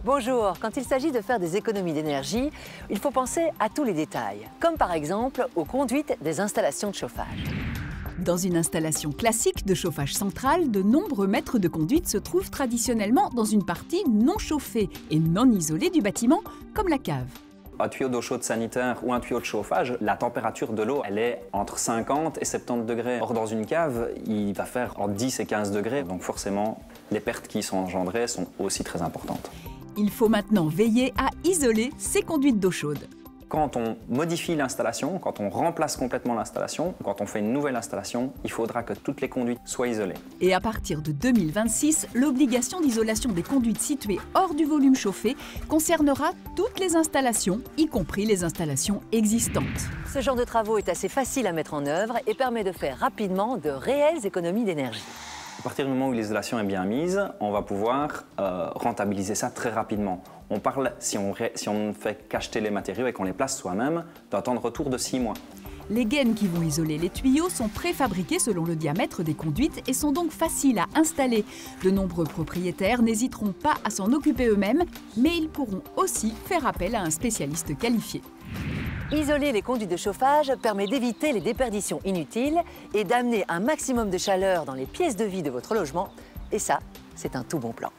Bonjour, quand il s'agit de faire des économies d'énergie, il faut penser à tous les détails, comme par exemple aux conduites des installations de chauffage. Dans une installation classique de chauffage central, de nombreux mètres de conduite se trouvent traditionnellement dans une partie non chauffée et non isolée du bâtiment, comme la cave. Un tuyau d'eau chaude sanitaire ou un tuyau de chauffage, la température de l'eau, elle est entre 50 et 70 degrés. Or, dans une cave, il va faire entre 10 et 15 degrés. Donc forcément, les pertes qui sont engendrées sont aussi très importantes. Il faut maintenant veiller à isoler ces conduites d'eau chaude. Quand on modifie l'installation, quand on remplace complètement l'installation, quand on fait une nouvelle installation, il faudra que toutes les conduites soient isolées. Et à partir de 2026, l'obligation d'isolation des conduites situées hors du volume chauffé concernera toutes les installations, y compris les installations existantes. Ce genre de travaux est assez facile à mettre en œuvre et permet de faire rapidement de réelles économies d'énergie. À partir du moment où l'isolation est bien mise, on va pouvoir rentabiliser ça très rapidement. On parle, si on ne fait qu'acheter les matériaux et qu'on les place soi-même, d'un temps de retour de 6 mois. Les gaines qui vont isoler les tuyaux sont préfabriquées selon le diamètre des conduites et sont donc faciles à installer. De nombreux propriétaires n'hésiteront pas à s'en occuper eux-mêmes, mais ils pourront aussi faire appel à un spécialiste qualifié. Isoler les conduites de chauffage permet d'éviter les déperditions inutiles et d'amener un maximum de chaleur dans les pièces de vie de votre logement. Et ça, c'est un tout bon plan.